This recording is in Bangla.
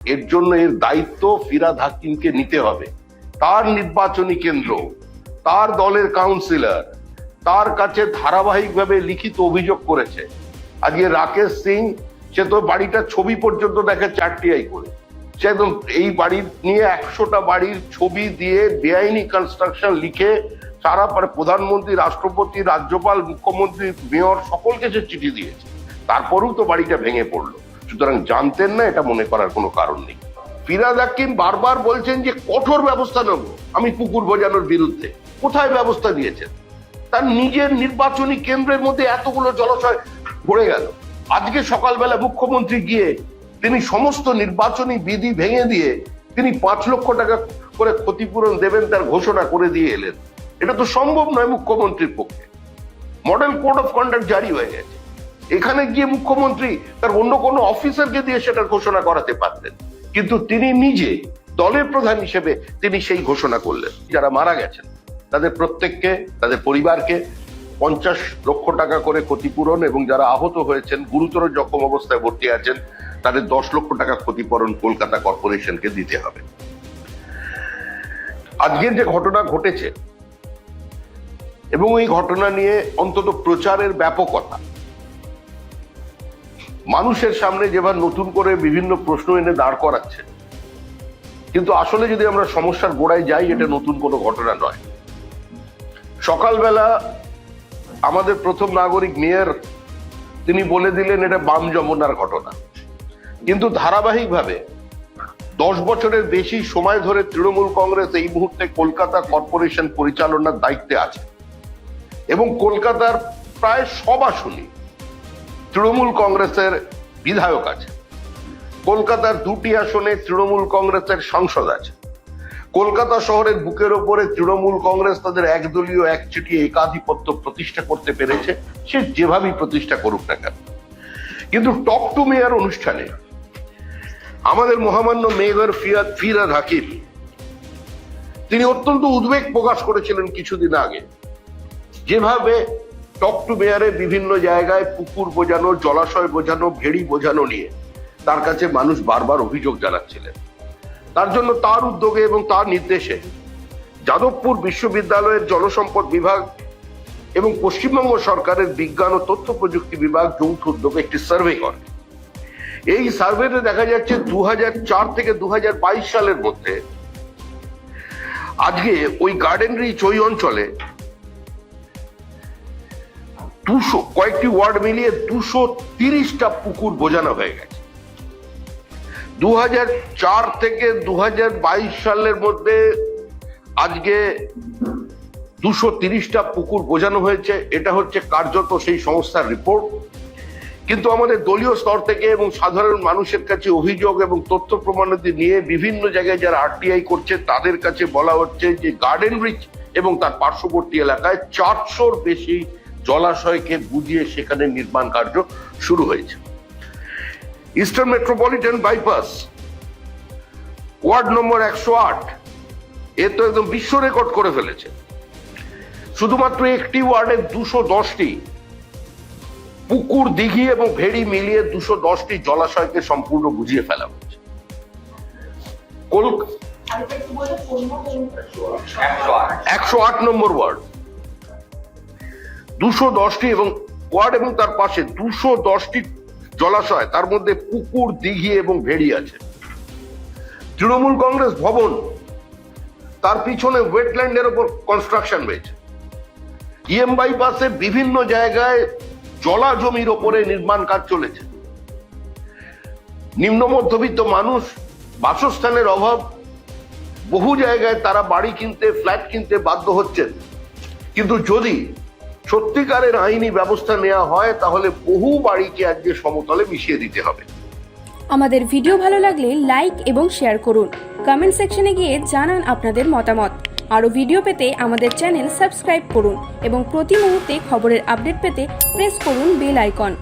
এর জন্য এর দায়িত্ব ফিরহাদ হাকিমকে নিতে হবে। তার নির্বাচনী কেন্দ্র, তার দলের কাউন্সিলর তার কাছে ধারাবাহিকভাবে লিখিত অভিযোগ করেছে। আজকে রাকেশ সিং, সে তো বাড়িটার ছবি পর্যন্ত দেখাচ্ছে আরটিআই করে। সে একদম এই বাড়ির নিয়ে 100টা বাড়ির ছবি দিয়ে বেআইনি কনস্ট্রাকশন লিখে সারা প্রধানমন্ত্রী, রাষ্ট্রপতি, রাজ্যপাল, মুখ্যমন্ত্রী, মেয়র সকলকে সে চিঠি দিয়েছে। তারপরেও তো বাড়িটা ভেঙে পড়লো। সুতরাং জানতেন না, এটা মনে করার কোনো কারণ নেই। ফিরহাদ হাকিম বারবার বলছেন যে কঠোর ব্যবস্থা নেব আমি পুকুর বোঝানোর বিরুদ্ধে। কোথায় ব্যবস্থা দিয়েছেন? তার নিজের নির্বাচনী কেন্দ্রের মধ্যে এতগুলো জলাশয় পড়ে গেল। আজকে সকালবেলা মুখ্যমন্ত্রী গিয়ে তিনি সমস্ত নির্বাচনী বিধি ভেঙে দিয়ে তিনি 5 লক্ষ টাকা করে ক্ষতিপূরণ দেবেন তার ঘোষণা করে দিয়ে এলেন। এটা তো সম্ভব নয় মুখ্যমন্ত্রীর পক্ষে। মডেল কোড অফ কন্ডাক্ট জারি হয়ে গেছে। এখানে গিয়ে মুখ্যমন্ত্রী তার অন্য কোনো অফিসারকে দিয়ে সেটা ঘোষণা করাতে পারতেন, কিন্তু তিনি নিজে দলের প্রধান হিসেবে তিনি সেই ঘোষণা করলেন। যারা মারা গেছেন তাদের প্রত্যেককে, তাদের পরিবারকে 50 লক্ষ টাকা করে ক্ষতিপূরণ এবং যারা আহত হয়েছেন, গুরুতর জখম অবস্থায় ভর্তি আছেন, তাদের 10 লক্ষ টাকা ক্ষতিপূরণ কলকাতা কর্পোরেশনকে দিতে হবে। আজকের যে ঘটনা ঘটেছে এবং এই ঘটনা নিয়ে অন্তত প্রচারের ব্যাপকতা, মানুষের সামনে যেভাবে নতুন করে বিভিন্ন প্রশ্ন এনে দাঁড় করাচ্ছে, কিন্তু আসলে যদি আমরা সমস্যার গোড়ায় যাই, এটা নতুন কোনো ঘটনা নয়। সকালবেলা আমাদের প্রথম নাগরিক মেয়র তিনি বলে দিলেন এটা বাম যমুনার ঘটনা, কিন্তু ধারাবাহিকভাবে 10 বছরের বেশি সময় ধরে তৃণমূল কংগ্রেস এই মুহূর্তে কলকাতা কর্পোরেশন পরিচালনার দায়িত্বে আছে এবং কলকাতার প্রায় সব আসনই তৃণমূল কংগ্রেসের বিধায়ক আছে। কলকাতার 2টি আসনে তৃণমূল কংগ্রেসের সাংসদ আছে। কলকাতা শহরের বুকের ওপরে তৃণমূল কংগ্রেস তাদের একদলীয় একচেটিয়া একাধিপত্য প্রতিষ্ঠা করতে পেরেছে, সে যেভাবেই প্রতিষ্ঠা করুক না কেন। কিন্তু টক টু মেয়র অনুষ্ঠানে আমাদের মহামান্য মেয়র ফিরহাদ হাকিম তিনি অত্যন্ত উদ্বেগ প্রকাশ করেছিলেন কিছুদিন আগে, যেভাবে টক টু মেয়রে বিভিন্ন জায়গায় পুকুর বোঝানো, জলাশয় বোঝানো, ভেড়ি বোঝানো নিয়ে তার কাছে মানুষ বারবার অভিযোগ জানাচ্ছিলেন। তার জন্য তার উদ্যোগে এবং তার নির্দেশে যাদবপুর বিশ্ববিদ্যালয়ের জলসম্পদ বিভাগ এবং পশ্চিমবঙ্গ সরকারের বিজ্ঞান ও তথ্য প্রযুক্তি বিভাগ যৌথ উদ্যোগে একটি সার্ভে করে। এই সার্ভেতে দেখা যাচ্ছে 2004 থেকে 2022 সালের মধ্যে আজকে ওই গার্ডেন রিচ ওই অঞ্চলে কয়েকটি ওয়ার্ড মিলিয়ে 230টা পুকুর বোঝানো হয়ে গেছে। 2004 থেকে 2022 সালের মধ্যে আজকে 230টা পুকুর বোঝানো হয়েছে। এটা হচ্ছে কার্যত সেই সংস্থার রিপোর্ট। কিন্তু আমাদের দলীয় স্তর থেকে এবং সাধারণ মানুষের কাছে অভিযোগ এবং তথ্য প্রমাণাদি নিয়ে বিভিন্ন জায়গায় যারা আরটিআই করছে তাদের কাছে বলা হচ্ছে যে গার্ডেন রিচ এবং তার পার্শ্ববর্তী এলাকায় 400-র বেশি জলাশয়কে বুঝিয়ে সেখানে নির্মাণ কার্য শুরু হয়েছে। Eastern metropolitan bypass ward number 108 এ তো একদম বিশ্ব রেকর্ড করে ফেলেছে। শুধুমাত্র একটি ওয়ার্ডে 210টি পুকুর, দিঘি এবং ভেড়ি মিলিয়ে 210টি জলাশয়কে সম্পূর্ণ বুঝিয়ে ফেলা হয়েছে। 108 নম্বর ওয়ার্ড 210টি এবং ওয়ার্ড এবং তার পাশে 210টি জলাশয়, তার মধ্যে পুকুর, দিঘি এবং ভেড়ি আছে। তৃণমূল কংগ্রেস ভবন, তার পিছনে ওয়েটল্যান্ডের উপর কনস্ট্রাকশন হয়েছে। ইএম বাইপাসে বিভিন্ন জায়গায় জলা জমির ওপরে নির্মাণ কাজ চলেছে। নিম্ন মধ্যবিত্ত মানুষ, বাসস্থানের অভাব, বহু জায়গায় তারা বাড়ি কিনতে, ফ্ল্যাট কিনতে বাধ্য হচ্ছেন। কিন্তু যদি সত্যিকারের আইনি ব্যবস্থা নেওয়া হয় তাহলে বহু বাড়িকে আজকে সমতলে মিশিয়ে দিতে হবে। আমাদের ভিডিও ভালো লাগলে লাইক এবং শেয়ার করুন। কমেন্ট সেকশনে গিয়ে জানান আপনাদের মতামত। আরও ভিডিও পেতে আমাদের চ্যানেল সাবস্ক্রাইব করুন এবং প্রতি মুহূর্তে খবরের আপডেট পেতে প্রেস করুন বেল আইকন।